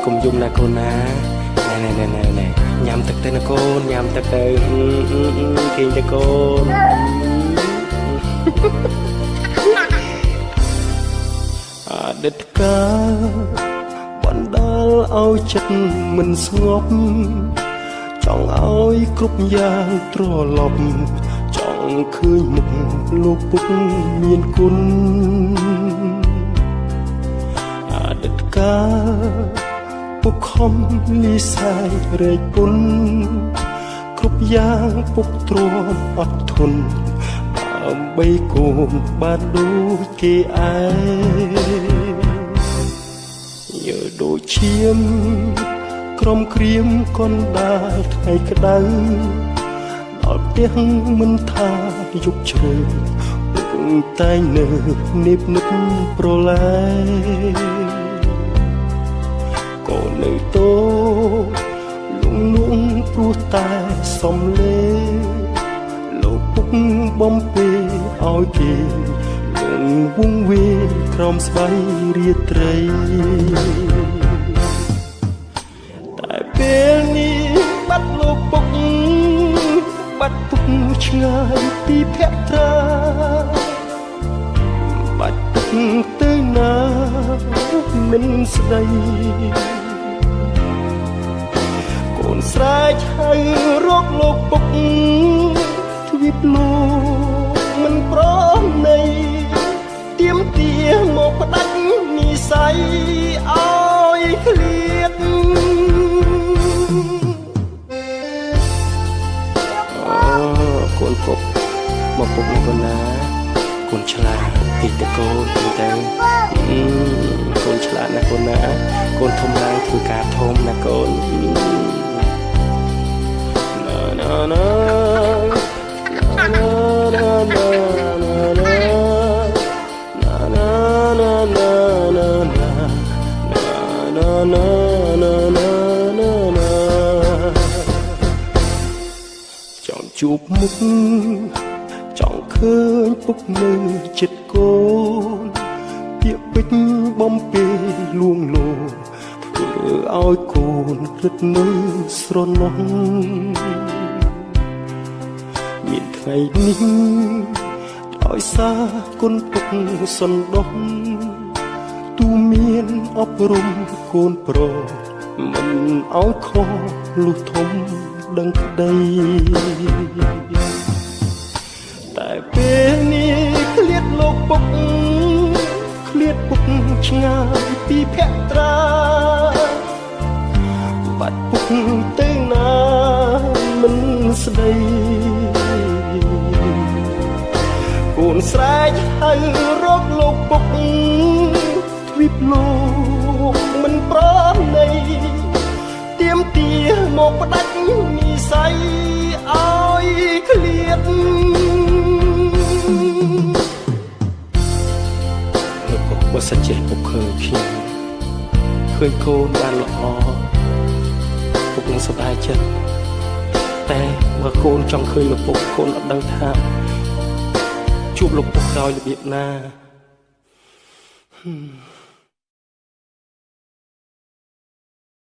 កុំយំណាកូនណាណែញ៉ាំទឹកទៅណាកូនញ៉ាំទឹកទៅគេងទៅកូនអតីតកាលបណ្ដាលឲ្យចិត្តមិនស្ងប់ចង់ឲ្យគ្រប់យ៉ាងត្រឡប់ចង់ឃើញមុខលោកពុកមានគុណអតីតកាលពុកខំលីសាយរែកពុនគ្រប់យ៉ាងពុកទ្រាំអត់ធន់ដើម្បីកូនបានដូចគេឯងយើដូចឈាមក្រុមក្រៀមកុនដាលថ្ងៃក្តៅដល់ផ្ទះមិនថាយប់ជ្រៅពុកតែងនៅនិបនិបប្រឡែកូននៅតូលងព្រោះតែសំលេលោកពុកបំពេឲ្យគេលងវងវេក្រោមស្បៃរាត្រីតែពេលនេះបាត់លោកពុកបាត់ពុកឆ្ងាយពីភក្ត្រាបាត់ពុកទៅណាមិនស្ដីកូនស្រែកហៅរកលោកពុកទ្វីបលោកមិនប្រណីទៀមទាមកផ្ដាច់និស័យឲ្យឃ្លាតកូនពុកមកពុកមកកូនណាកូនឆ្លាតពីតកូនទៅកូនឆ្លាតណាកូនណាកូនធំឡើងធ្វើការធំណាកូនចង់ជួបមុខចង់ឃើញពុកនៅចិត្តកូនពាក្យពេចន៍បំពេលួងលោមធ្វើឲ្យកូនរឹតនៅស្រណោះមានថ្ងៃនេះដោយសារគុណពុកសន្តោសទូមានអប់រំកូនប្រុសមិនឲ្យខុសលុះធំដឹងក្តីតែពេលនេះឃ្លាតលោកពុកឃ្លាតពុកឆ្ងាយពីភក្ត្រាបាត់ពុកទៅណាមិនស្ដីកូនស្រែកហៅរកលោកពុកទ្វីបលោកមិនប្រណីទៀមទាមកផ្ដាច់និស័យឲ្យឃ្លាតលោកពុកបើសិនជាពុកឃើញខ្ញុំឃើញកូនបានល្អពុកនឹងសប្បាយចិត្តតែបើកូនចង់ឃើញលោកពុកកូនអត់ដឹងថាជួបលោកពុកដោយរបៀបណា